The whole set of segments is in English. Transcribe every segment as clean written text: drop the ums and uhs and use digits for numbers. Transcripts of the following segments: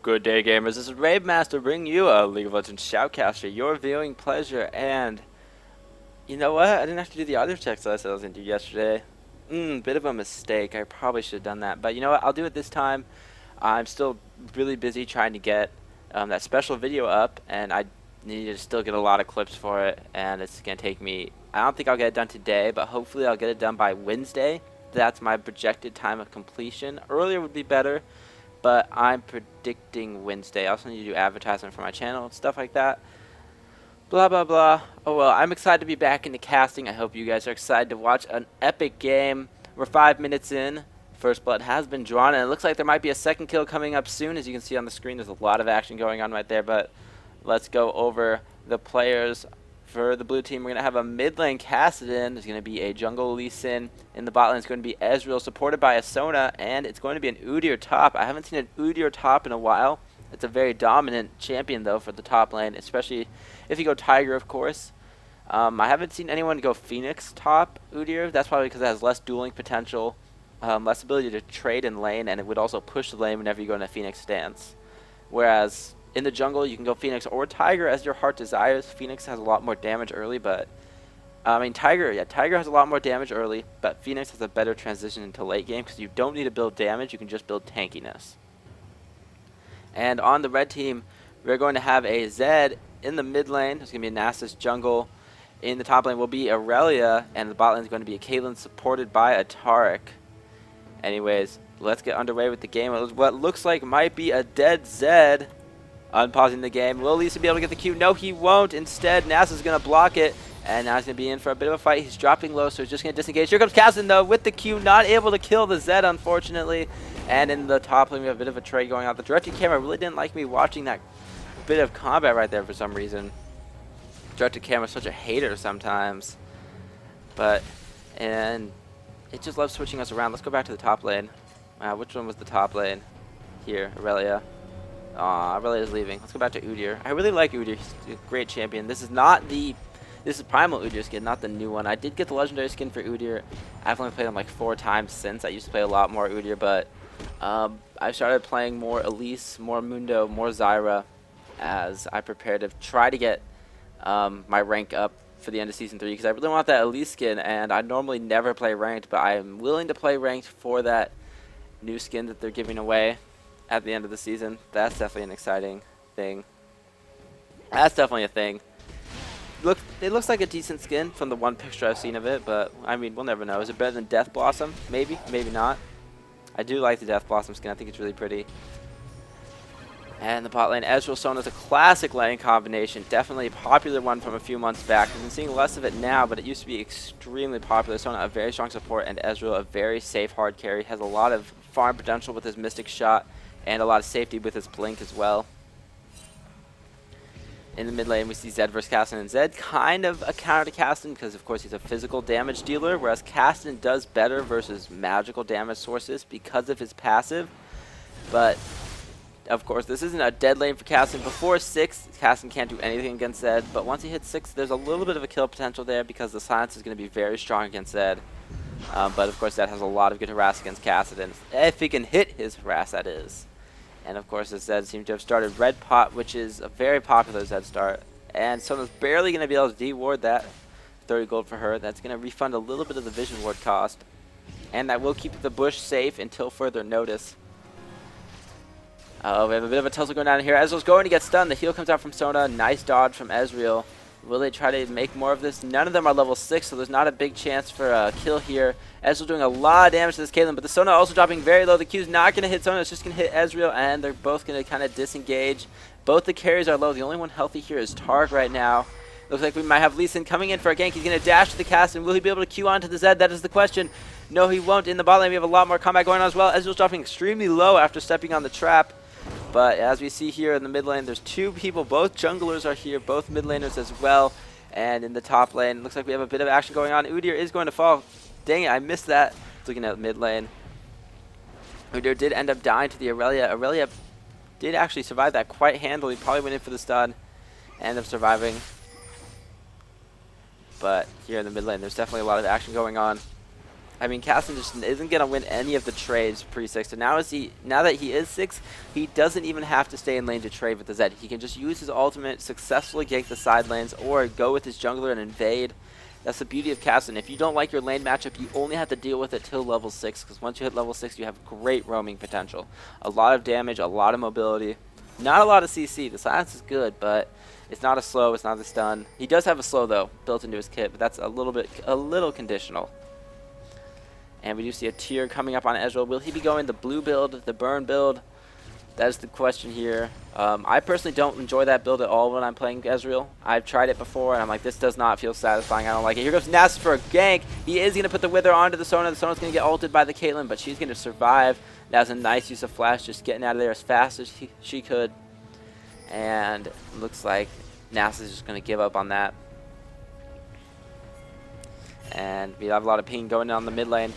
Good day, gamers. This is Raabemaster bringing you a League of Legends Shoutcast for your viewing pleasure. And you know what? I didn't have to do the other checks that I said I was going to do yesterday. Bit of a mistake. I probably should have done that. But you know what? I'll do it this time. I'm still really busy trying to get that special video up, and I need to still get a lot of clips for it. And it's going to take me, I don't think I'll get it done today, but hopefully I'll get it done by Wednesday. That's my projected time of completion. Earlier would be better, but I'm predicting Wednesday. I also need to do advertisement for my channel and stuff like that. Blah, blah, blah. Oh, well, I'm excited to be back into casting. I hope you guys are excited to watch an epic game. We're 5 minutes in. First blood has been drawn, and it looks like there might be a second kill coming up soon. As you can see on the screen, there's a lot of action going on right there, but let's go over the players. For the blue team, we're going to have a mid lane Kassadin. There's going to be a jungle Lee Sin. In the bot lane, it's going to be Ezreal, supported by a Sona, and it's going to be an Udyr top. I haven't seen an Udyr top in a while. It's a very dominant champion, though, for the top lane, especially if you go Tiger, of course. I haven't seen anyone go Phoenix top Udyr. That's probably because it has less dueling potential, less ability to trade in lane, and it would also push the lane whenever you go in a Phoenix stance. Whereas in the jungle, you can go Phoenix or Tiger as your heart desires. Phoenix has a lot more damage early, but Tiger has a lot more damage early, but Phoenix has a better transition into late game because you don't need to build damage, you can just build tankiness. And on the red team, we're going to have a Zed in the mid lane. There's going to be a Nasus jungle. In the top lane will be Aurelia, and the bot lane is going to be a Caitlyn supported by a Taric. Anyways, let's get underway with the game. What looks like might be a dead Zed. Unpausing the game. Will Lisa be able to get the Q? No, he won't. Instead, Nasus is going to block it. And now he's going to be in for a bit of a fight. He's dropping low, so he's just going to disengage. Here comes Kassadin, though, with the Q. Not able to kill the Zed, unfortunately. And in the top lane, we have a bit of a trade going on. The directed camera really didn't like me watching that bit of combat right there for some reason. Directed camera is such a hater sometimes. And it just loves switching us around. Let's go back to the top lane. Which one was the top lane? Here, Aurelia. Aw, Aurelia's leaving. Let's go back to Udyr. I really like Udyr. He's a great champion. This is Primal Udyr skin, not the new one. I did get the legendary skin for Udyr. I've only played him like 4 times since. I used to play a lot more Udyr, but I started playing more Elise, more Mundo, more Zyra as I prepare to try to get my rank up for the end of Season 3, because I really want that Elise skin, and I normally never play ranked, but I am willing to play ranked for that new skin that they're giving away at the end of the season. That's definitely an exciting thing. That's definitely a thing. Look, it looks like a decent skin from the one picture I've seen of it, but I mean, we'll never know. Is it better than Death Blossom? Maybe, maybe not. I do like the Death Blossom skin. I think it's really pretty. And the bot lane, Ezreal Sona is a classic lane combination. Definitely a popular one from a few months back. We've been seeing less of it now, but it used to be extremely popular. Sona, a very strong support, and Ezreal, a very safe hard carry. Has a lot of farm potential with his Mystic Shot, and a lot of safety with his Blink as well. In the mid lane, we see Zed versus Kassadin. And Zed kind of a counter to Kassadin because, of course, he's a physical damage dealer, whereas Kassadin does better versus magical damage sources because of his passive. But, of course, this isn't a dead lane for Kassadin. Before 6, Kassadin can't do anything against Zed, but once he hits 6, there's a little bit of a kill potential there because the silence is going to be very strong against Zed. But, of course, Zed has a lot of good harass against Kassadin. If he can hit his harass, that is. And of course, this Zed seems to have started Red Pot, which is a very popular Zed start. And Sona's barely going to be able to de-ward that. 30 gold for her. That's going to refund a little bit of the vision ward cost. And that will keep the bush safe until further notice. We have a bit of a tussle going on here. Ezreal's going to get stunned. The heal comes out from Sona. Nice dodge from Ezreal. Will they try to make more of this? None of them are level 6, so there's not a big chance for a kill here. Ezreal doing a lot of damage to this Caitlyn, but the Sona also dropping very low. The Q's not going to hit Sona, it's just going to hit Ezreal, and they're both going to kind of disengage. Both the carries are low. The only one healthy here is Targ right now. Looks like we might have Lee Sin coming in for a gank. He's going to dash to the cast, and will he be able to Q onto the Zed? That is the question. No, he won't. In the bot lane, we have a lot more combat going on as well. Ezreal's dropping extremely low after stepping on the trap. But as we see here in the mid lane, there's 2 people. Both junglers are here, both mid laners as well. And in the top lane, looks like we have a bit of action going on. Udyr is going to fall. Dang it, I missed that. Looking at mid lane. Udyr did end up dying to the Aurelia. Aurelia did actually survive that quite handily. Probably went in for the stun. Ended up surviving. But here in the mid lane, there's definitely a lot of action going on. I mean, Caston just isn't going to win any of the trades pre-6. So now that he is 6, he doesn't even have to stay in lane to trade with the Zed. He can just use his ultimate, successfully gank the side lanes, or go with his jungler and invade. That's the beauty of Caston. If you don't like your lane matchup, you only have to deal with it till level 6, because once you hit level 6, you have great roaming potential. A lot of damage, a lot of mobility. Not a lot of CC. The silence is good, but it's not a slow, it's not a stun. He does have a slow, though, built into his kit, but that's a little conditional. And we do see a tier coming up on Ezreal. Will he be going the blue build, the burn build? That is the question here. I personally don't enjoy that build at all when I'm playing Ezreal. I've tried it before, and I'm like, this does not feel satisfying. I don't like it. Here goes Nasus for a gank. He is going to put the Wither onto the Sona. The Sona's going to get ulted by the Caitlyn, but she's going to survive. That was a nice use of Flash, just getting out of there as fast as she could. And it looks like Nasus is just going to give up on that. And we have a lot of ping going on the mid lane.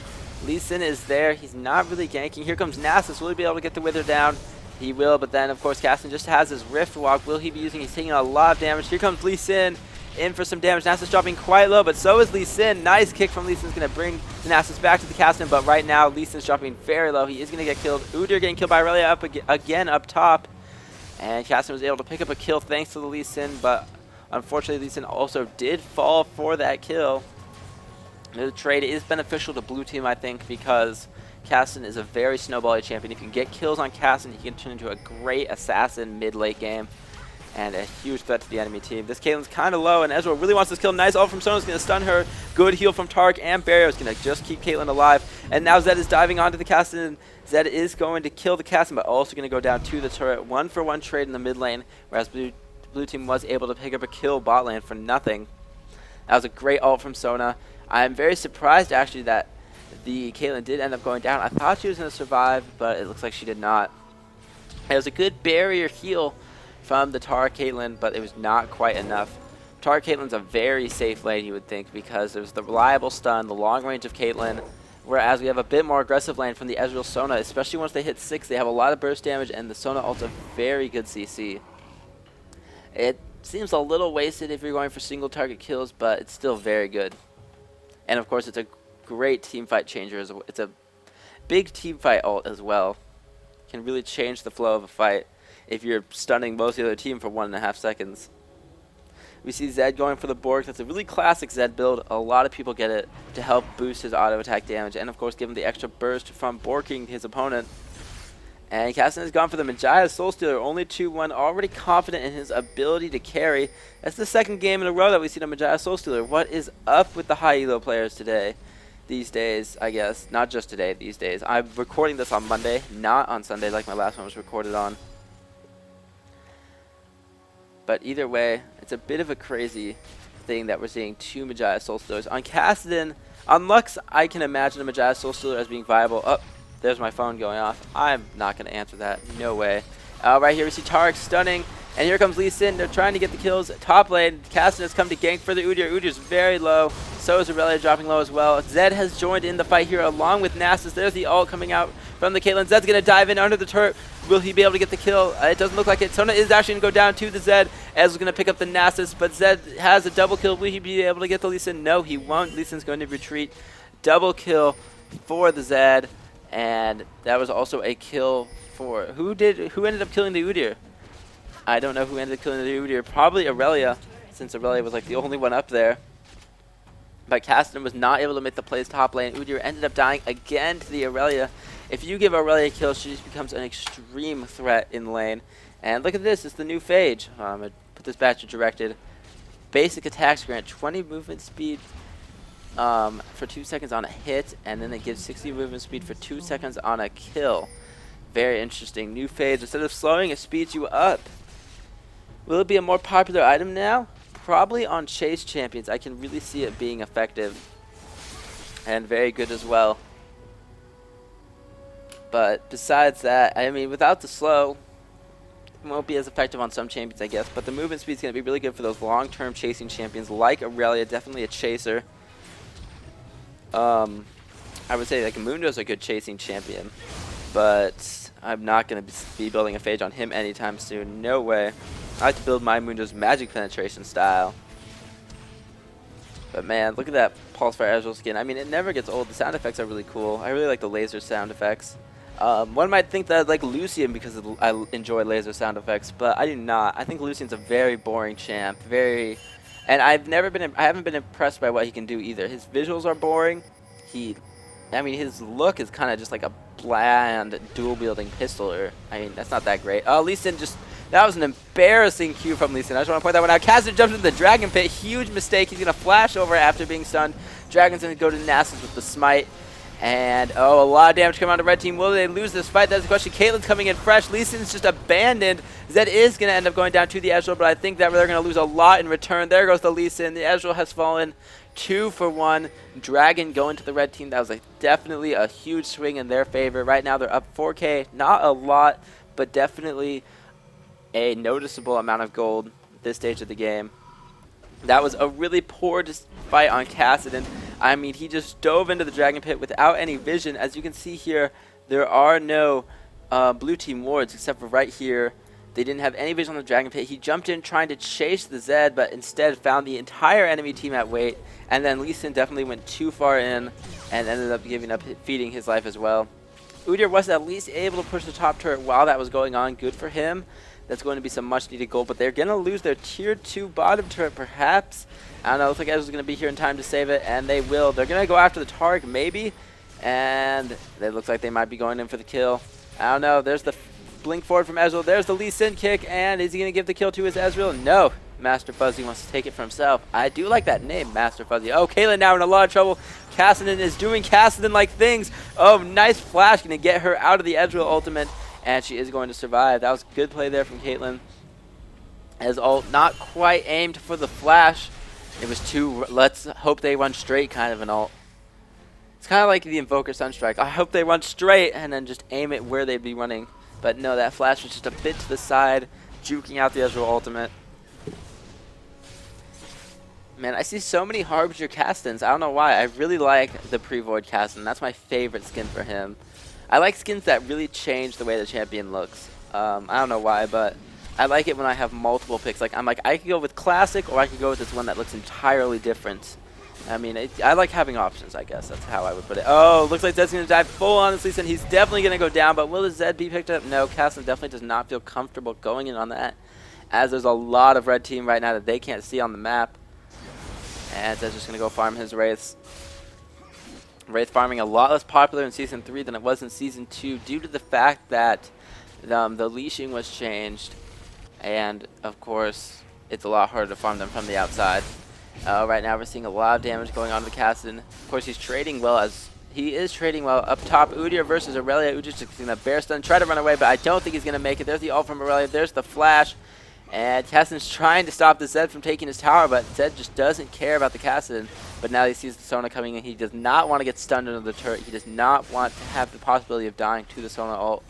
Lee Sin is there. He's not really ganking. Here comes Nasus. Will he be able to get the Wither down? He will, but then, of course, Caston just has his Rift Walk. Will he be using? He's taking a lot of damage. Here comes Lee Sin in for some damage. Nasus dropping quite low, but so is Lee Sin. Nice kick from Lee Sin is going to bring Nasus back to the Caston, but right now, Lee Sin's dropping very low. He is going to get killed. Udyr getting killed by Aurelia again up top. And Caston was able to pick up a kill thanks to the Lee Sin, but unfortunately, Lee Sin also did fall for that kill. The trade is beneficial to blue team, I think, because Caston is a very snowbally champion. If you can get kills on Caston, he can turn into a great assassin mid-late game and a huge threat to the enemy team. This Caitlyn's kind of low, and Ezreal really wants this kill. Nice ult from Sona's going to stun her. Good heal from Tark, and Barrier is going to just keep Caitlyn alive. And now Zed is diving onto the Caston. Zed is going to kill the Caston, but also going to go down to the turret. 1-for-1 trade in the mid lane, whereas blue team was able to pick up a kill bot lane for nothing. That was a great ult from Sona. I'm very surprised, actually, that the Caitlyn did end up going down. I thought she was going to survive, but it looks like she did not. It was a good barrier heal from the Tara Caitlyn, but it was not quite enough. Tara Caitlyn's a very safe lane, you would think, because there's the reliable stun, the long range of Caitlyn, whereas we have a bit more aggressive lane from the Ezreal Sona, especially once they hit 6. They have a lot of burst damage, and the Sona ult's a very good CC. It seems a little wasted if you're going for single target kills, but it's still very good. And of course, it's a great team fight changer. It's a big team fight ult as well. Can really change the flow of a fight if you're stunning most of the other team for 1.5 seconds. We see Zed going for the Bork. That's a really classic Zed build. A lot of people get it to help boost his auto attack damage, and of course give him the extra burst from borking his opponent. And Caston has gone for the Majaya Soulstealer, only 2-1, already confident in his ability to carry. That's the second game in a row that we see the Majaya Soulstealer. What is up with the high elo players today? These days, I guess. Not just today, these days. I'm recording this on Monday, not on Sunday like my last one was recorded on. But either way, it's a bit of a crazy thing that we're seeing 2 Majaya Soulstealers. On Caston, on Lux, I can imagine a Majaya Soulstealer as being viable. Oh, there's my phone going off. I'm not going to answer that. No way. Right here we see Tarek stunning. And here comes Lee Sin. They're trying to get the kills. Top lane, Caston has come to gank for the Udyr. Udyr's very low. So is Aurelia dropping low as well. Zed has joined in the fight here along with Nasus. There's the ult coming out from the Caitlyn. Zed's going to dive in under the turret. Will he be able to get the kill? It doesn't look like it. Sona is actually going to go down to the Zed. Ezreal's going to pick up the Nasus, but Zed has a double kill. Will he be able to get the Lee Sin? No, he won't. Lee Sin's going to retreat. Double kill for the Zed. And that was also a kill for... Who ended up killing the Udyr? I don't know who ended up killing the Udyr. Probably Aurelia, since Aurelia was like the only one up there. But Caston was not able to make the plays top lane. Udyr ended up dying again to the Aurelia. If you give Aurelia a kill, she just becomes an extreme threat in lane. And look at this, it's the new Phage. I'm going to put this back to directed. Basic attacks grant 20 movement speed for 2 seconds on a hit, and then it gives 60 movement speed for 2 seconds on a kill. Very interesting. New Phage. Instead of slowing, it speeds you up. Will it be a more popular item now? Probably on chase champions. I can really see it being effective and very good as well. But besides that, I mean, without the slow, it won't be as effective on some champions, I guess. But the movement speed is going to be really good for those long-term chasing champions like Aurelia, definitely a chaser. I would say like Mundo's a good chasing champion, but I'm not going to be building a Phage on him anytime soon. No way. I like to build my Mundo's magic penetration style. But man, look at that Pulse Fire Ezreal skin. I mean, it never gets old. The sound effects are really cool. I really like the laser sound effects. One might think that I like Lucian because I enjoy laser sound effects, but I do not. I think Lucian's a very boring champ. And I haven't been impressed by what he can do either. His visuals are boring. I mean, his look is kind of just like a bland dual-wielding pistoler. I mean, that's not that great. Oh, Lee Sin that was an embarrassing Q from Lee Sin. I just want to point that one out. Cassidy jumps into the Dragon Pit. Huge mistake. He's going to flash over after being stunned. Dragon's going to go to Nasus with the smite. And, oh, a lot of damage coming out of red team. Will they lose this fight? That's the question. Caitlyn's coming in fresh. Lee Sin's just abandoned. Zed is going to end up going down to the Ezreal, but I think that they're going to lose a lot in return. There goes the Lee Sin. The Ezreal has fallen 2 for 1. Dragon going to the red team. That was definitely a huge swing in their favor. Right now they're up 4K. Not a lot, but definitely a noticeable amount of gold at this stage of the game. That was a really poor fight on Kassadin. I mean, he just dove into the Dragon Pit without any vision. As you can see here, there are no blue team wards except for right here. They didn't have any vision on the Dragon Pit. He jumped in trying to chase the Zed, but instead found the entire enemy team at wait. And then Lee Sin definitely went too far in and ended up feeding his life as well. Udyr was at least able to push the top turret while that was going on. Good for him. That's going to be some much needed gold, but they're going to lose their tier 2 bottom turret perhaps. I don't know, looks like Ezreal's going to be here in time to save it, and they will. They're going to go after the Targ maybe, and it looks like they might be going in for the kill. I don't know, there's the blink forward from Ezreal. There's the Lee Sin kick, and is he going to give the kill to his Ezreal? No. Master Fuzzy wants to take it for himself. I do like that name, Master Fuzzy. Oh, Caitlyn now in a lot of trouble. Kassadin is doing Kassadin-like things. Oh, nice flash. Going to get her out of the Ezreal ultimate, and she is going to survive. That was good play there from Caitlyn. As ult not quite aimed for the flash. It was too, let's hope they run straight kind of an ult. It's kind of like the Invoker Sunstrike. I hope they run straight and then just aim it where they'd be running. But no, that flash was just a bit to the side, juking out the Ezreal ultimate. Man, I see so many Harbinger Castins. I don't know why. I really like the Pre-Void Castin. That's my favorite skin for him. I like skins that really change the way the champion looks. I don't know why, but I like it when I have multiple picks. I could go with Classic, or I could go with this one that looks entirely different. I mean, I like having options, I guess. That's how I would put it. Oh, looks like Zed's going to dive full on this Lee Sin. He's definitely going to go down, but will the Zed be picked up? No, Castin definitely does not feel comfortable going in on that, as there's a lot of red team right now that they can't see on the map. And Zed's just going to go farm his Wraiths. Wraith farming a lot less popular in Season 3 than it was in Season 2 due to the fact that the leashing was changed. And, of course, it's a lot harder to farm them from the outside. Right now we're seeing a lot of damage going on to Kassadin. Of course, he's trading well as he is trading well. Up top, Udyr versus Aurelia. Udyr's just going to bear stun, try to run away, but I don't think he's going to make it. There's the ult from Aurelia. There's the flash. And Kassadin's trying to stop the Zed from taking his tower, but Zed just doesn't care about the Kassadin. But now he sees the Sona coming in. He does not want to get stunned under the turret. He does not want to have the possibility of dying to the Sona ult.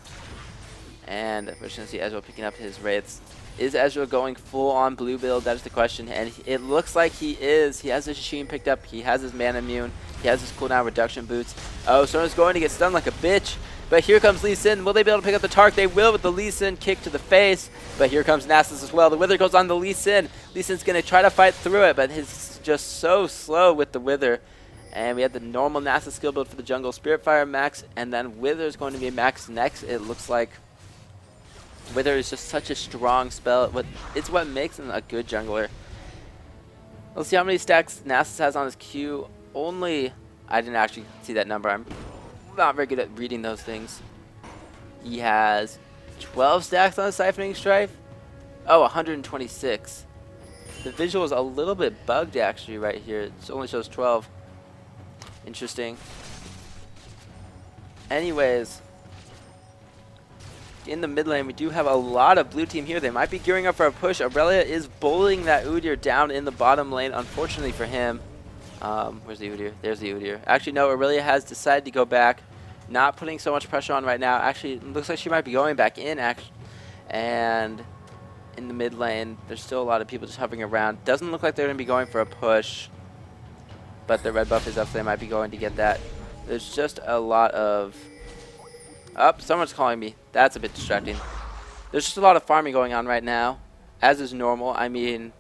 And we're just going to see Ezreal picking up his Wraiths. Is Ezreal going full on blue build? That is the question. And it looks like he is. He has his Sheen picked up. He has his mana immune. He has his cooldown reduction boots. Oh, Sona's going to get stunned like a bitch. But here comes Lee Sin. Will they be able to pick up the Tark? They will with the Lee Sin kick to the face. But here comes Nasus as well. The Wither goes on the Lee Sin. Lee Sin's going to try to fight through it, but he's just so slow with the Wither. And we have the normal Nasus skill build for the jungle. Spiritfire max, and then Wither is going to be max next, it looks like. Wither is just such a strong spell. It's what makes him a good jungler. Let's see how many stacks Nasus has on his Q. Only, I didn't actually see that number. I'm not very good at reading those things. He has 12 stacks on his Siphoning Strife. Oh, 126. The visual is a little bit bugged actually right here. It only shows 12. Interesting. Anyways, in the mid lane, we do have a lot of blue team here. They might be gearing up for a push. Aurelia is bullying that Udyr down in the bottom lane, unfortunately for him. Where's the Udyr? There's the Udyr. Actually, no, Aurelia has decided to go back. Not putting so much pressure on right now. Actually, it looks like she might be going back in. And in the mid lane, there's still a lot of people just hovering around. Doesn't look like they're going to be going for a push. But the red buff is up, so they might be going to get that. There's just a lot of... Oh, someone's calling me. That's a bit distracting. There's just a lot of farming going on right now, as is normal. I mean,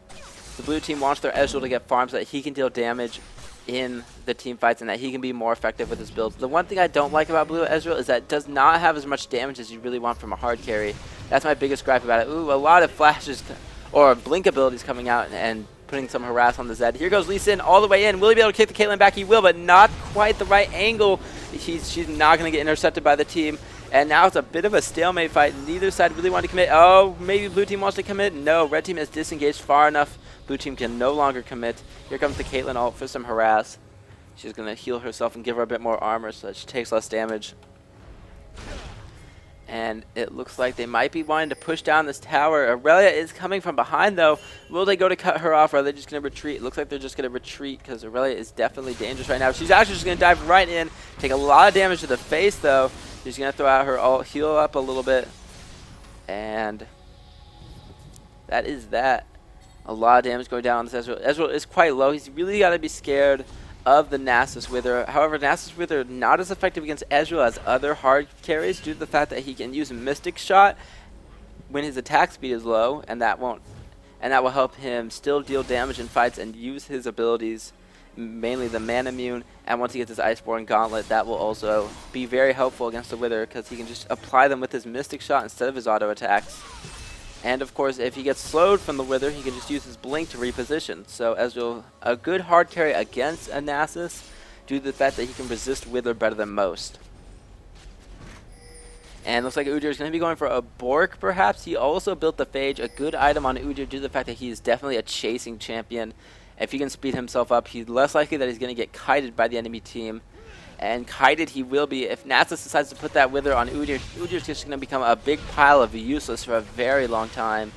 The blue team wants their Ezreal to get farms so that he can deal damage in the team fights and that he can be more effective with his builds. The one thing I don't like about blue Ezreal is that it does not have as much damage as you really want from a hard carry. That's my biggest gripe about it. Ooh, a lot of flashes or blink abilities coming out and putting some harass on the Zed. Here goes Lee Sin all the way in. Will he be able to kick the Caitlyn back? He will, but not quite the right angle. She's not going to get intercepted by the team. And now it's a bit of a stalemate fight. Neither side really wanted to commit. Oh, maybe blue team wants to commit. No, red team is disengaged far enough. Blue team can no longer commit. Here comes the Caitlyn ult for some harass. She's going to heal herself and give her a bit more armor so that she takes less damage. And it looks like they might be wanting to push down this tower. Aurelia is coming from behind, though. Will they go to cut her off, or are they just going to retreat? It looks like they're just going to retreat because Aurelia is definitely dangerous right now. She's actually just going to dive right in, take a lot of damage to the face, though. She's going to throw out her ult, heal up a little bit. And that is that. A lot of damage going down on this Ezreal. Ezreal is quite low. He's really got to be scared of the Nasus Wither. However, Nasus Wither not as effective against Ezreal as other hard carries due to the fact that he can use a Mystic Shot when his attack speed is low, and that will help him still deal damage in fights and use his abilities, mainly the Man Immune, and once he gets his Iceborne Gauntlet, that will also be very helpful against the Wither because he can just apply them with his Mystic Shot instead of his auto attacks. And of course, if he gets slowed from the Wither, he can just use his Blink to reposition. So Ezreal, a good hard carry against a Nasus due to the fact that he can resist Wither better than most. And looks like Udyr is going to be going for a Bork, perhaps. He also built the Phage, a good item on Udyr due to the fact that he is definitely a chasing champion. If he can speed himself up, he's less likely that he's going to get kited by the enemy team. And kited he will be. If Nasus decides to put that Wither on Udyr, Udyr's just going to become a big pile of useless for a very long time.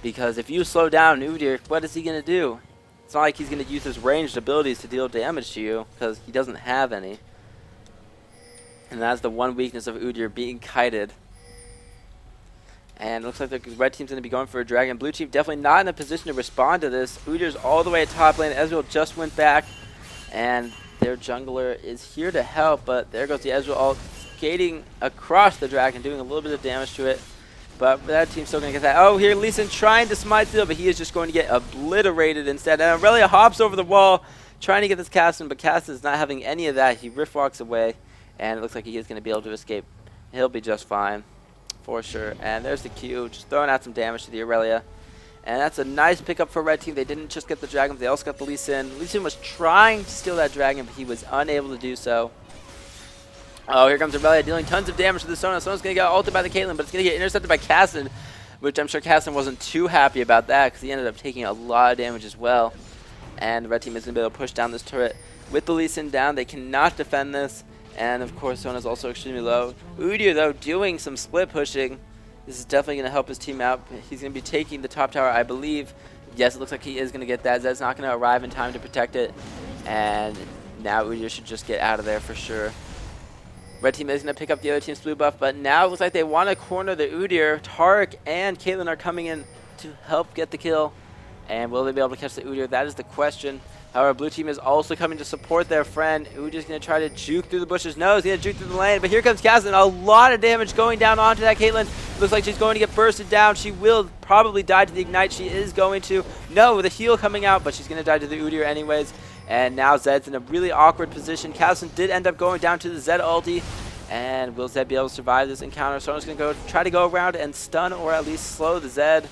Because if you slow down Udyr, what is he going to do? It's not like he's going to use his ranged abilities to deal damage to you, because he doesn't have any. And that's the one weakness of Udyr, being kited. And it looks like the red team's going to be going for a dragon. Blue team definitely not in a position to respond to this. Udyr's all the way at top lane. Ezreal just went back. And their jungler is here to help, but there goes the Ezreal ult, skating across the dragon, doing a little bit of damage to it. But that team's still going to get that. Oh, here Lee Sin trying to smite steal, but he is just going to get obliterated instead. And Aurelia hops over the wall, trying to get this Caston, but Caston is not having any of that. He rift walks away, and it looks like he is going to be able to escape. He'll be just fine, for sure. And there's the Q, just throwing out some damage to the Aurelia. And that's a nice pickup for red team. They didn't just get the dragon, but they also got the Lee Sin. Lee Sin was trying to steal that dragon, but he was unable to do so. Oh, here comes Aurelia dealing tons of damage to the Sona. Sona's going to get ulted by the Caitlyn, but it's going to get intercepted by Caston, which I'm sure Caston wasn't too happy about that because he ended up taking a lot of damage as well. And the red team is going to be able to push down this turret. With the Lee Sin down, they cannot defend this. And, of course, Sona's also extremely low. Udyr, though, doing some split pushing. This is definitely going to help his team out. He's going to be taking the top tower, I believe. Yes, it looks like he is going to get that. Zed's not going to arrive in time to protect it. And now Udyr should just get out of there for sure. Red team is going to pick up the other team's blue buff, but now it looks like they want to corner the Udyr. Taric and Caitlyn are coming in to help get the kill. And will they be able to catch the Udyr? That is the question. However, blue team is also coming to support their friend. Udyr's going to try to juke through the bushes. No, he's going to juke through the lane. But here comes Caston. A lot of damage going down onto that Caitlyn. Looks like she's going to get bursted down. She will probably die to the Ignite. She is going to. No, with a heal coming out, but she's going to die to the Udyr anyways. And now Zed's in a really awkward position. Caston did end up going down to the Zed ulti. And will Zed be able to survive this encounter? Sona's going to try to go around and stun or at least slow the Zed.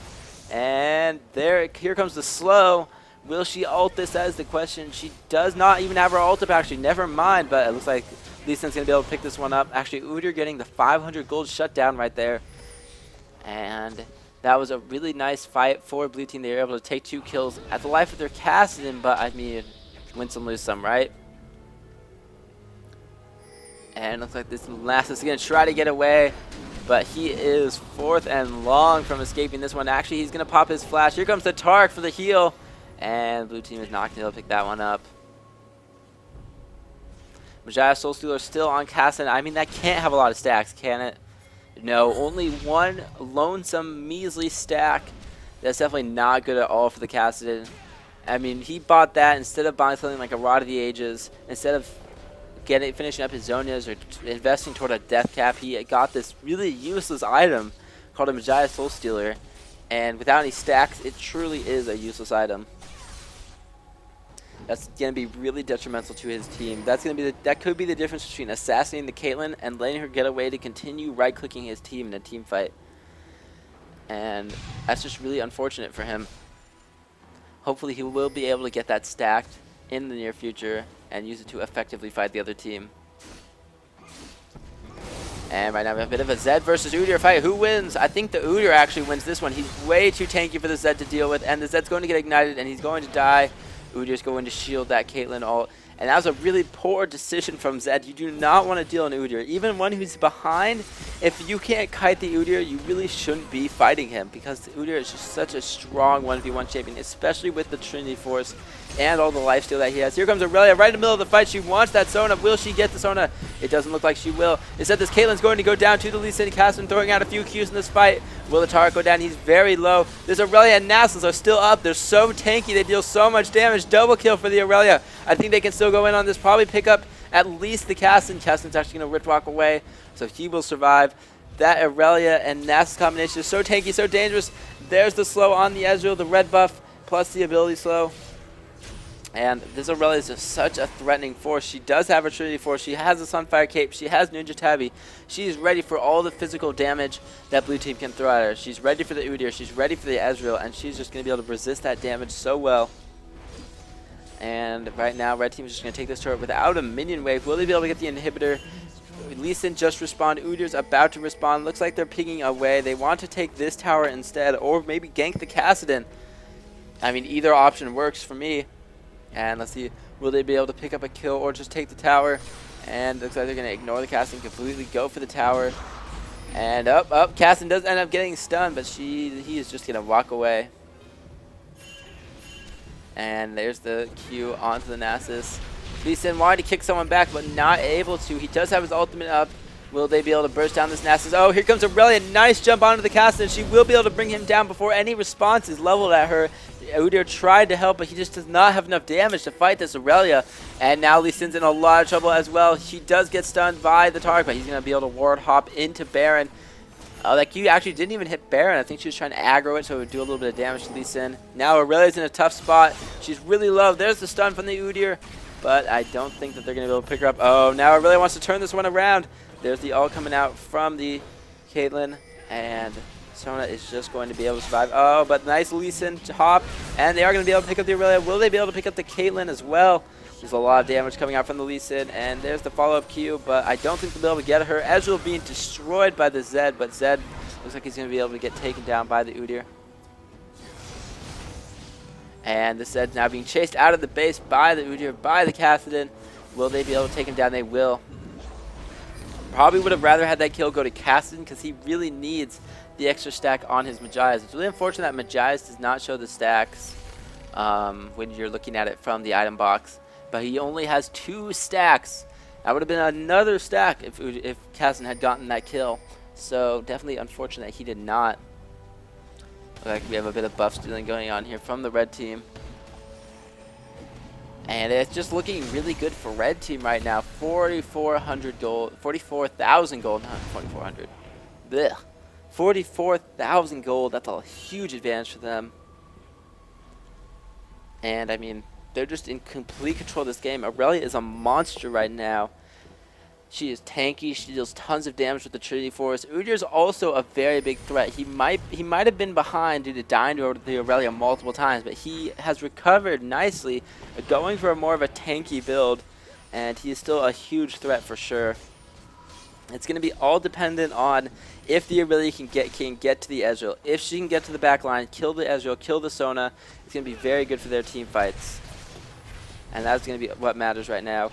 And here comes the slow. Will she ult this? That is the question. She does not even have her ult up, actually. Never mind, but it looks like Lee Sin's going to be able to pick this one up. Actually, Udyr getting the 500 gold shutdown right there. And that was a really nice fight for blue team. They were able to take 2 kills at the life of their Cassidon, but I mean, win some, lose some, right? And it looks like this Nasus is going to try to get away, but he is 4th and long from escaping this one. Actually, he's going to pop his flash. Here comes the Taric for the heal. And blue team is not going to be able to pick that one up. Majaya Soul Stealer still on Caston. I mean, that can't have a lot of stacks, can it? No, only one lonesome, measly stack. That's definitely not good at all for the Caston. I mean, he bought that instead of buying something like a Rod of the Ages. Instead of finishing up his Zonias or investing toward a death cap, he got this really useless item called a Majaya Soul Stealer. And without any stacks, it truly is a useless item. That's going to be really detrimental to his team. That's going to be that could be the difference between assassinating the Caitlyn and letting her get away to continue right-clicking his team in a team fight. And that's just really unfortunate for him. Hopefully he will be able to get that stacked in the near future and use it to effectively fight the other team. And right now we have a bit of a Zed versus Udyr fight. Who wins? I think the Udyr actually wins this one. He's way too tanky for the Zed to deal with, and the Zed's going to get ignited, and he's going to die. Udyr's going to shield that Caitlyn ult. And that was a really poor decision from Zed. You do not want to deal an Udyr. Even one who's behind, if you can't kite the Udyr, you really shouldn't be fighting him, because the Udyr is just such a strong 1v1 champion, especially with the Trinity Force and all the lifesteal that he has. Here comes Aurelia right in the middle of the fight. She wants that Sona. Will she get the Sona? It doesn't look like she will. Instead, this Caitlyn's going to go down to the Lee Sin Castle, throwing out a few Qs in this fight. Will the turret go down? He's very low. This Aurelia and Nasus are still up. They're so tanky. They deal so much damage. Double kill for the Aurelia. I think they can still go in on this. Probably pick up at least the Cassin. Cassin's actually going to rip walk away, so he will survive. That Aurelia and Nasus combination is so tanky, so dangerous. There's the slow on the Ezreal, the red buff, plus the ability slow. And this Aurelia is just such a threatening force. She does have her Trinity Force. She has a Sunfire Cape. She has Ninja Tabi. She's ready for all the physical damage that blue team can throw at her. She's ready for the Udyr. She's ready for the Ezreal. And she's just going to be able to resist that damage so well. And right now, red team is just going to take this turret without a minion wave. Will they be able to get the inhibitor? Lee Sin just respawned. Udyr's about to respawn. Looks like they're picking away. They want to take this tower instead, or maybe gank the Kassadin. I mean, either option works for me. And let's see, will they be able to pick up a kill or just take the tower? And looks like they're going to ignore the Kassadin completely, go for the tower. And Kassadin does end up getting stunned, but he is just going to walk away. And there's the Q onto the Nasus. Lee Sin wanted to kick someone back, but not able to. He does have his ultimate up. Will they be able to burst down this Nasus? Oh, here comes Aurelia. Nice jump onto the Kassadin. She will be able to bring him down before any response is leveled at her. Udyr tried to help, but he just does not have enough damage to fight this Aurelia. And now Lee Sin's in a lot of trouble as well. He does get stunned by the target, but he's going to be able to ward hop into Baron. That Q actually didn't even hit Baron. I think she was trying to aggro it so it would do a little bit of damage to Lee Sin. Now Aurelia's in a tough spot. She's really low. There's the stun from the Udyr, but I don't think that they're going to be able to pick her up. Oh, now Aurelia wants to turn this one around. There's the ult coming out from the Caitlyn, and Sona is just going to be able to survive. Oh, but nice Lee Sin to hop, and they are going to be able to pick up the Aurelia. Will they be able to pick up the Caitlyn as well? There's a lot of damage coming out from the Lee Sin, and there's the follow-up Q, but I don't think they'll be able to get her. Ezreal being destroyed by the Zed, but Zed looks like he's going to be able to get taken down by the Udyr. And the Zed's now being chased out of the base by the Udyr, by the Kassadin. Will they be able to take him down? They will. Probably would have rather had that kill go to Kassadin, because he really needs the extra stack on his Magias. It's really unfortunate that Magias does not show the stacks when you're looking at it from the item box. But he only has 2 stacks. That would have been another stack if Kassadin had gotten that kill. So definitely unfortunate that he did not. Looks like we have a bit of buff stealing going on here from the red team. And it's just looking really good for red team right now. 4,400 gold, 44,000 gold, not 4,400. Blech. 44,000 gold. That's a huge advantage for them. And I mean, they're just in complete control of this game. Aurelia is a monster right now. She is tanky. She deals tons of damage with the Trinity Force. Udyr is also a very big threat. He might have been behind due to dying to the Aurelia multiple times, but he has recovered nicely, going for more of a tanky build, and he is still a huge threat for sure. It's going to be all dependent on if the Aurelia can get to the Ezreal. If she can get to the back line, kill the Ezreal, kill the Sona, it's going to be very good for their team fights. And that's going to be what matters right now.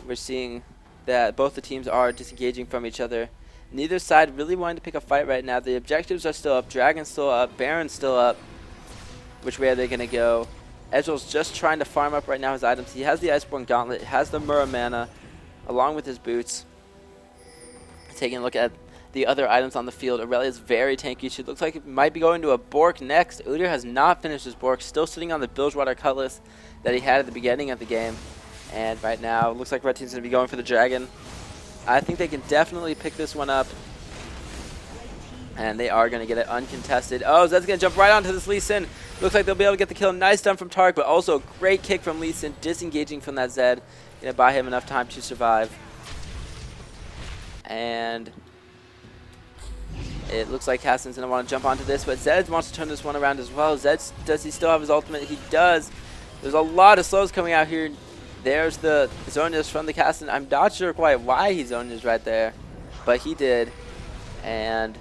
We're seeing that both the teams are disengaging from each other. Neither side really wanting to pick a fight right now. The objectives are still up. Dragon's still up. Baron's still up. Which way are they going to go? Ezreal's just trying to farm up right now his items. He has the Iceborne Gauntlet. Has the Muramana along with his boots. Taking a look at the other items on the field. Aurelia is very tanky. She looks like it might be going to a Bork next. Udyr has not finished his Bork. Still sitting on the Bilgewater Cutlass that he had at the beginning of the game. And right now, it looks like red team's going to be going for the dragon. I think they can definitely pick this one up. And they are going to get it uncontested. Oh, Zed's going to jump right onto this Lee Sin. Looks like they'll be able to get the kill. Nice stun from Tark, but also a great kick from Lee Sin, disengaging from that Zed. Going to buy him enough time to survive. And it looks like Caston's going to want to jump onto this, but Zed wants to turn this one around as well. Zed, does he still have his ultimate? He does. There's a lot of slows coming out here. There's the Zonius from the Caston. I'm not sure quite why he Zonius right there, but he did. And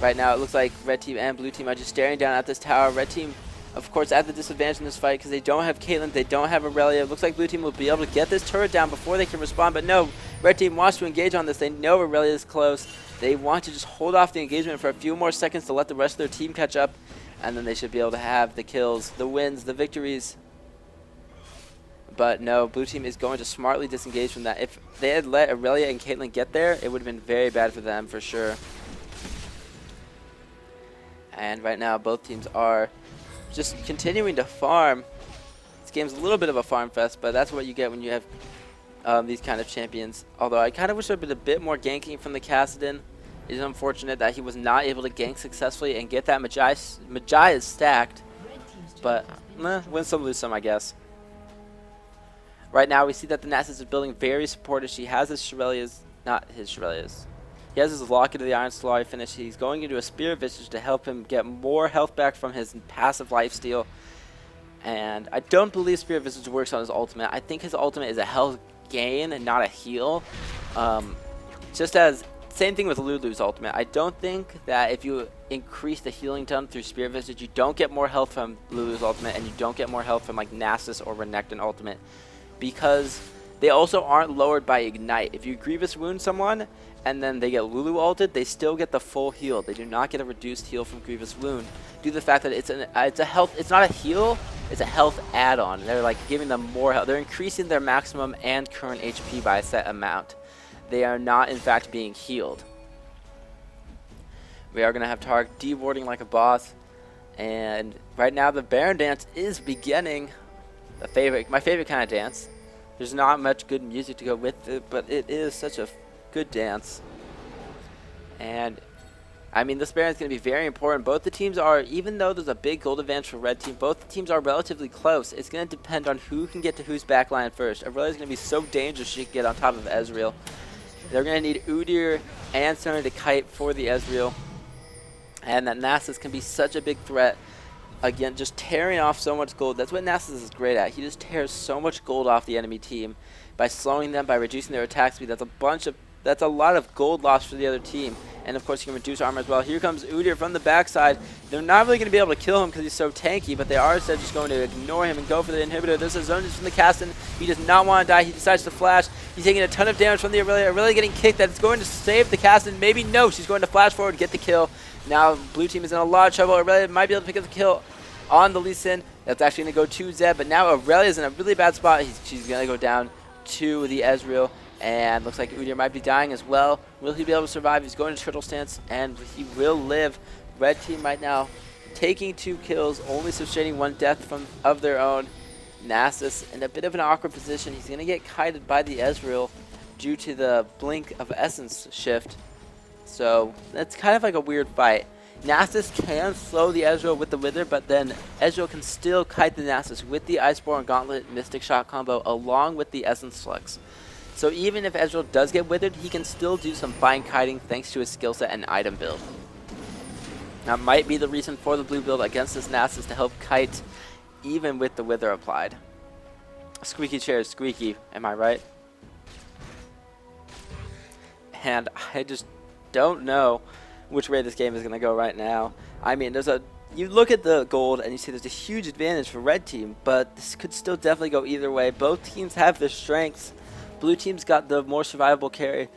right now it looks like red team and blue team are just staring down at this tower. Red team, of course, at the disadvantage in this fight because they don't have Caitlyn, they don't have Aurelia. It looks like blue team will be able to get this turret down before they can respond, but no, red team wants to engage on this. They know Aurelia is close. They want to just hold off the engagement for a few more seconds to let the rest of their team catch up, and then they should be able to have the kills, the wins, the victories. But no, blue team is going to smartly disengage from that. If they had let Aurelia and Caitlyn get there, it would have been very bad for them for sure. And right now, both teams are just continuing to farm. This game's a little bit of a farm fest, but that's what you get when you have these kind of champions. Although I kind of wish there had been a bit more ganking from the Kassadin. It is unfortunate that he was not able to gank successfully and get that Magi is stacked. But win some, lose some, I guess. Right now, we see that the Nasus is building very supportive. She has his Shurelya's, not his Shurelya's. He has his Locket of the Iron Solari finish. He's going into a Spear Visage to help him get more health back from his passive lifesteal. And I don't believe Spear Visage works on his ultimate. I think his ultimate is a health gain and not a heal. Just as, same thing with Lulu's ultimate. I don't think that if you increase the healing ton through Spear Visage, you don't get more health from Lulu's ultimate, and you don't get more health from like Nasus or Renekton ultimate. Because they also aren't lowered by Ignite. If you Grievous Wound someone, and then they get Lulu ulted, they still get the full heal. They do not get a reduced heal from Grievous Wound due to the fact that it's a health. It's not a heal. It's a health add-on. They're like giving them more health. They're increasing their maximum and current HP by a set amount. They are not, in fact, being healed. We are gonna have Tark dewarding like a boss, and right now the Baron dance is beginning. My favorite kind of dance. There's not much good music to go with it, but it is such a good dance. And I mean, this Baron is going to be very important. Both the teams are, even though there's a big gold advantage for red team, both the teams are relatively close. It's going to depend on who can get to whose backline first. Aurelia's going to be so dangerous she can get on top of Ezreal. They're going to need Udyr and Sonya to kite for the Ezreal. And that Nasus can be such a big threat. Again, just tearing off so much gold. That's what Nasus is great at. He just tears so much gold off the enemy team by slowing them, by reducing their attack speed. That's a lot of gold loss for the other team. And of course, he can reduce armor as well. Here comes Udyr from the backside. They're not really going to be able to kill him because he's so tanky, but they are instead just going to ignore him and go for the inhibitor. This is Zonius from the Caston. He does not want to die. He decides to flash. He's taking a ton of damage from the Aurelia. Aurelia getting kicked. That's going to save the Caston. Maybe no. She's going to flash forward, get the kill. Now, blue team is in a lot of trouble. Aurelia might be able to pick up the kill on the Lee Sin. That's actually going to go to Zed, but now Aurelia is in a really bad spot. She's going to go down to the Ezreal, and looks like Udyr might be dying as well. Will he be able to survive? He's going to turtle stance, and he will live. Red team right now taking 2 kills, only sustaining 1 death of their own. Nasus in a bit of an awkward position. He's going to get kited by the Ezreal due to the Blink of Essence shift. So that's kind of like a weird fight. Nasus can slow the Ezreal with the Wither, but then Ezreal can still kite the Nasus with the Iceborne Gauntlet Mystic Shot combo along with the Essence Flux. So even if Ezreal does get withered, he can still do some fine kiting thanks to his skill set and item build. That might be the reason for the blue build against this Nasus, to help kite even with the Wither applied. Squeaky chair is squeaky, am I right? And I just don't know which way this game is going to go right now. I mean, you look at the gold and you see there's a huge advantage for red team, but this could still definitely go either way. Both teams have their strengths. Blue team's got the more survivable carry,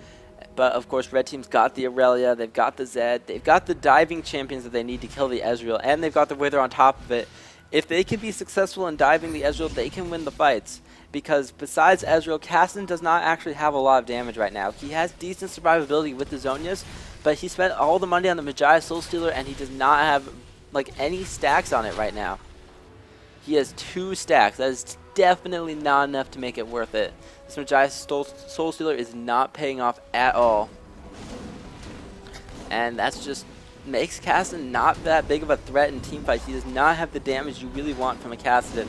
but of course red team's got the Aurelia, they've got the Zed, they've got the diving champions that they need to kill the Ezreal, and they've got the Wither on top of it. If they can be successful in diving the Ezreal, they can win the fights. Because besides Ezreal, Caston does not actually have a lot of damage right now. He has decent survivability with the Zonias, but he spent all the money on the Magi Soul Stealer, and he does not have like any stacks on it right now. He has 2 stacks. That is definitely not enough to make it worth it. This Magi Soul Stealer is not paying off at all. And that's just makes Kassadin not that big of a threat in team fights. He does not have the damage you really want from a Kassadin.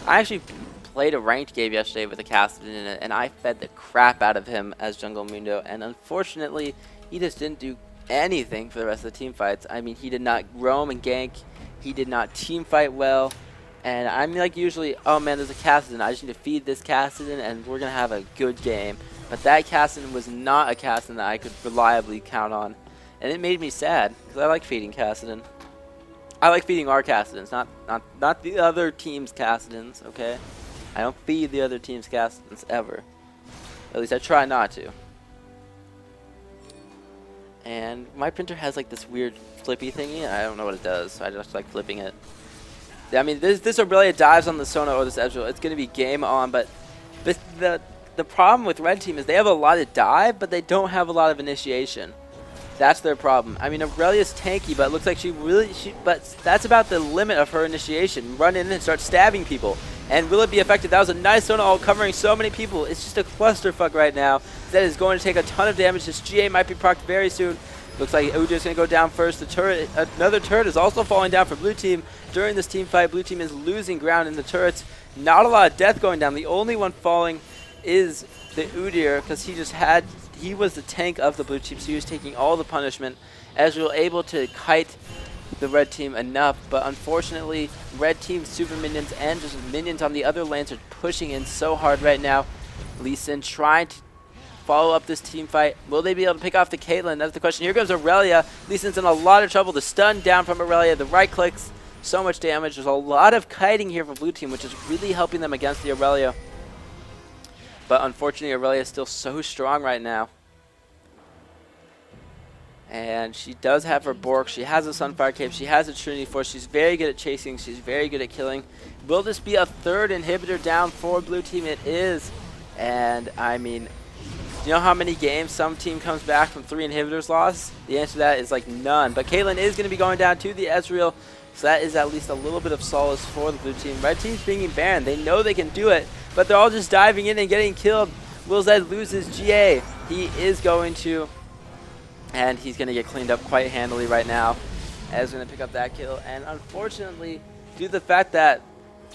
I actually played a ranked game yesterday with a Kassadin in it, and I fed the crap out of him as Jungle Mundo, and unfortunately, he just didn't do anything for the rest of the team fights. I mean, he did not roam and gank, he did not team fight well, and I'm like usually, oh man, there's a Kassadin, I just need to feed this Kassadin, and we're going to have a good game. But that Kassadin was not a Kassadin that I could reliably count on, and it made me sad, because I like feeding Kassadin. I like feeding our Kassadins, not the other team's Kassadins, okay? I don't feed the other team's Kassadins ever. At least I try not to. And my printer has like this weird flippy thingy. I don't know what it does, so I just like flipping it. I mean, this Aurelia dives on the Sona or this Ezreal, it's going to be game on, but the problem with red team is they have a lot of dive, but they don't have a lot of initiation. That's their problem. I mean, Aurelia's tanky, but it looks like but that's about the limit of her initiation. Run in and start stabbing people. And will it be effective? That was a nice Sona ult covering so many people. It's just a clusterfuck right now. That is going to take a ton of damage. This GA might be procced very soon. Looks like Udyr's going to go down first. The turret, another turret is also falling down for blue team. During this team fight, blue team is losing ground in the turrets. Not a lot of death going down. The only one falling is the Udyr, because he was the tank of the blue team, so he was taking all the punishment. Ezreal able to kite the red team enough, but unfortunately, red team super minions and just minions on the other lanes are pushing in so hard right now. Lee Sin trying to follow up this team fight. Will they be able to pick off the Caitlyn? That's the question. Here goes Aurelia. Lee Sin's in a lot of trouble. The stun down from Aurelia. The right clicks. So much damage. There's a lot of kiting here for blue team, which is really helping them against the Aurelia. But unfortunately, Aurelia is still so strong right now. And she does have her Bork. She has a Sunfire Cape. She has a Trinity Force. She's very good at chasing. She's very good at killing. Will this be a third inhibitor down for blue team? It is. And, I mean, do you know how many games some team comes back from 3 inhibitors lost? The answer to that is, like, none. But Caitlyn is going to be going down to the Ezreal. So that is at least a little bit of solace for the blue team. Red team's being Baron. They know they can do it. But they're all just diving in and getting killed. Will Zed loses GA. He is going to... And he's going to get cleaned up quite handily right now. As going to pick up that kill. And unfortunately, due to the fact that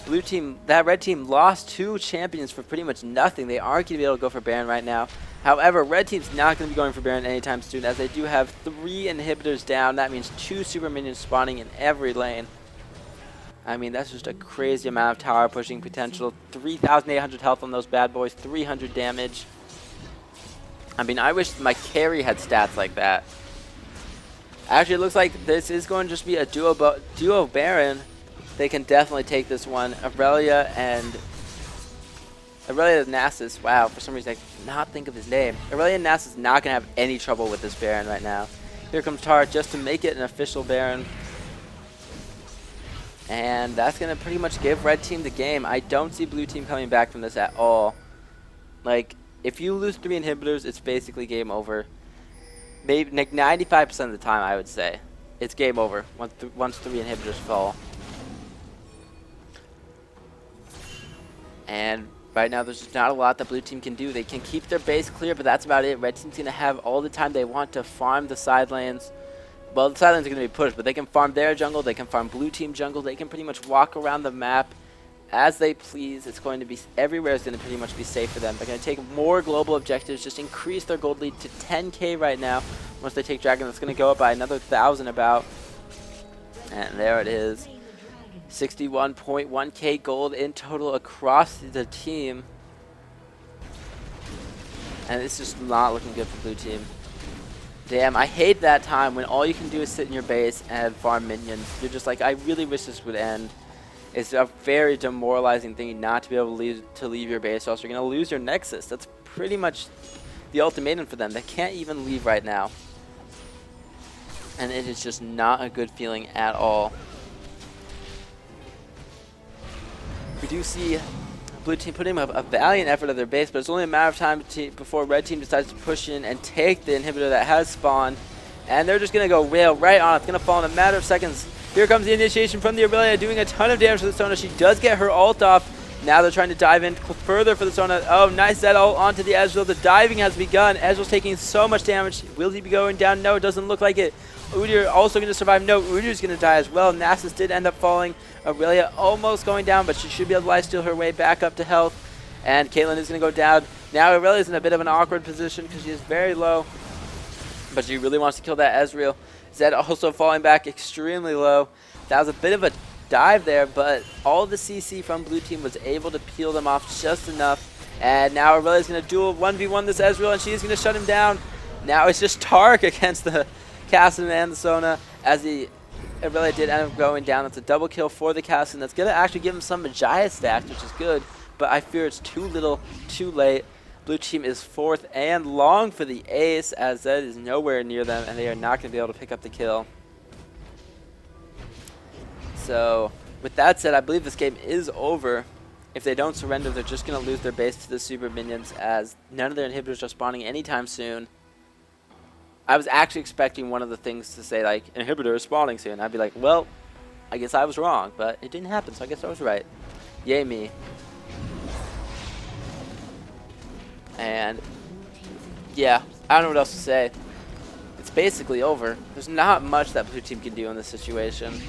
red team lost 2 champions for pretty much nothing, they aren't going to be able to go for Baron right now. However, red team's not going to be going for Baron anytime soon, as they do have 3 inhibitors down. That means 2 super minions spawning in every lane. I mean, that's just a crazy amount of tower pushing potential. 3,800 health on those bad boys, 300 damage. I mean, I wish my carry had stats like that. Actually, it looks like this is going to just be a duo Baron. They can definitely take this one. Aurelia Nasus. Wow, for some reason I cannot think of his name. Aurelia Nasus is not going to have any trouble with this Baron right now. Here comes Tara just to make it an official Baron. And that's going to pretty much give red team the game. I don't see blue team coming back from this at all. Like, if you lose 3 inhibitors, it's basically game over. Maybe like 95% of the time, I would say. It's game over once 3 inhibitors fall. And right now, there's just not a lot that blue team can do. They can keep their base clear, but that's about it. Red team's going to have all the time they want to farm the side lanes. Well, the side lanes are going to be pushed, but they can farm their jungle. They can farm blue team jungle. They can pretty much walk around the map as they please. It's going to be, everywhere is going to pretty much be safe for them. They're going to take more global objectives, just increase their gold lead to 10k right now. Once they take Dragon, that's going to go up by another 1,000 about. And there it is. 61.1k gold in total across the team. And it's just not looking good for blue team. Damn, I hate that time when all you can do is sit in your base and farm minions. You're just like, I really wish this would end. It's a very demoralizing thing not to be able to leave your base, or else you're going to lose your Nexus. That's pretty much the ultimatum for them. They can't even leave right now. And it is just not a good feeling at all. We do see blue team putting a valiant effort at their base, but it's only a matter of time before red team decides to push in and take the inhibitor that has spawned. And they're just going to go rail right on. It's going to fall in a matter of seconds. Here comes the initiation from the Aurelia, doing a ton of damage to the Sona. She does get her ult off. Now they're trying to dive in further for the Sona. Oh, nice Zed ult onto the Ezreal. The diving has begun. Ezreal's taking so much damage. Will he be going down? No, it doesn't look like it. Udyr also going to survive. No, Udyr's going to die as well. Nasus did end up falling. Aurelia almost going down, but she should be able to lifesteal her way back up to health. And Caitlyn is going to go down. Now Aurelia's in a bit of an awkward position because she is very low. But she really wants to kill that Ezreal. Zed also falling back extremely low. That was a bit of a dive there, but all the CC from blue team was able to peel them off just enough. And now Aurelia's going to duel 1v1 this Ezreal, and she's going to shut him down. Now it's just Tark against the Kassadin and the Sona, as the Aurelia did end up going down. It's a double kill for the Kassadin. That's going to actually give him some Majaya stacks, which is good, but I fear it's too little, too late. Blue team is fourth and long for the ace, as Zed is nowhere near them, and they are not going to be able to pick up the kill. So, with that said, I believe this game is over. If they don't surrender, they're just going to lose their base to the super minions, as none of their inhibitors are spawning anytime soon. I was actually expecting one of the things to say, like, inhibitor is spawning soon. I'd be like, well, I guess I was wrong, but it didn't happen, so I guess I was right. Yay me. And, yeah, I don't know what else to say. It's basically over. There's not much that blue team can do in this situation.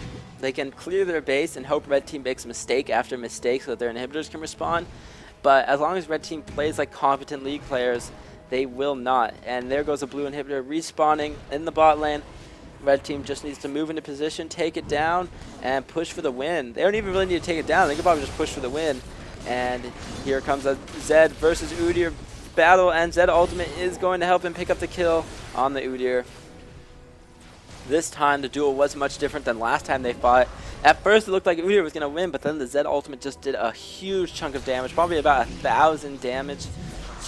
They can clear their base and hope red team makes mistake after mistake so that their inhibitors can respond. But as long as red team plays like competent league players, they will not. And there goes a blue inhibitor respawning in the bot lane. Red team just needs to move into position, take it down, and push for the win. They don't even really need to take it down. They can probably just push for the win. And here comes a Zed versus Udyr battle, and Zed ultimate is going to help him pick up the kill on the Udyr. This time the duel was much different than last time they fought. At first it looked like Udyr was going to win, but then the Zed ultimate just did a huge chunk of damage, probably about 1,000 damage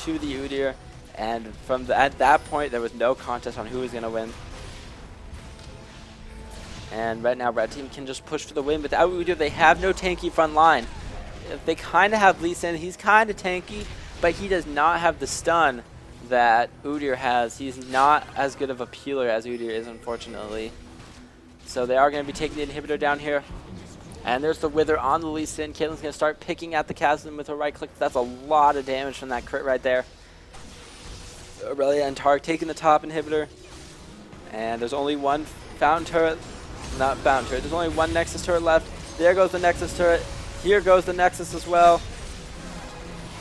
to the Udyr. And at that point there was no contest on who was going to win. And right now red team can just push for the win. Without Udyr, they have no tanky front line. They kind of have Lee Sin. He's kind of tanky, but he does not have the stun that Udyr has. He's not as good of a peeler as Udyr is, unfortunately. So they are going to be taking the inhibitor down here. And there's the Wither on the Lee Sin. Caitlyn's going to start picking at the Kassadin with her right click. That's a lot of damage from that crit right there. Aurelia and Tark taking the top inhibitor. And there's only one fountain turret. Not fountain turret. There's only one Nexus turret left. There goes the Nexus turret. Here goes the Nexus as well.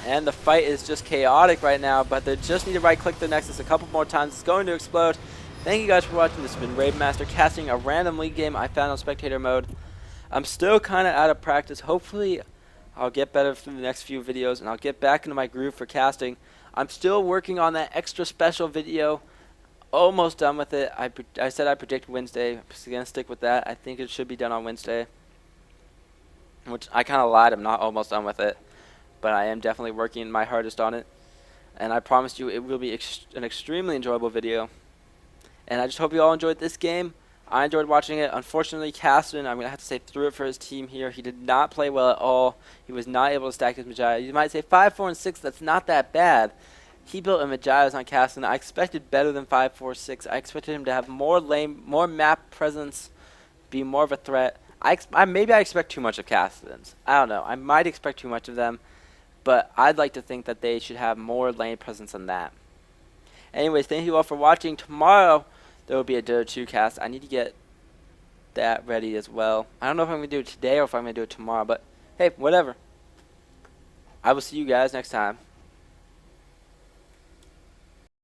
And the fight is just chaotic right now, but they just need to right-click the Nexus a couple more times. It's going to explode. Thank you guys for watching. This has been Raabemaster casting a random league game I found on spectator mode. I'm still kind of out of practice. Hopefully, I'll get better through the next few videos, and I'll get back into my groove for casting. I'm still working on that extra special video. Almost done with it. I said I predict Wednesday. I'm just going to stick with that. I think it should be done on Wednesday. Which I kind of lied. I'm not almost done with it. But I am definitely working my hardest on it. And I promise you it will be an extremely enjoyable video. And I just hope you all enjoyed this game. I enjoyed watching it. Unfortunately, Kassadin, I'm going to have to say, threw it for his team here. He did not play well at all. He was not able to stack his Majaya. You might say 5, 4, and 6. That's not that bad. He built a Majaya's on Kassadin. I expected better than 5, 4, 6. I expected him to have more map presence, be more of a threat. Maybe I expect too much of Kassadin's. I don't know. I might expect too much of them. But I'd like to think that they should have more lane presence than that. Anyways, thank you all for watching. Tomorrow, there will be a DotA 2 cast. I need to get that ready as well. I don't know if I'm going to do it today or if I'm going to do it tomorrow. But, hey, whatever. I will see you guys next time.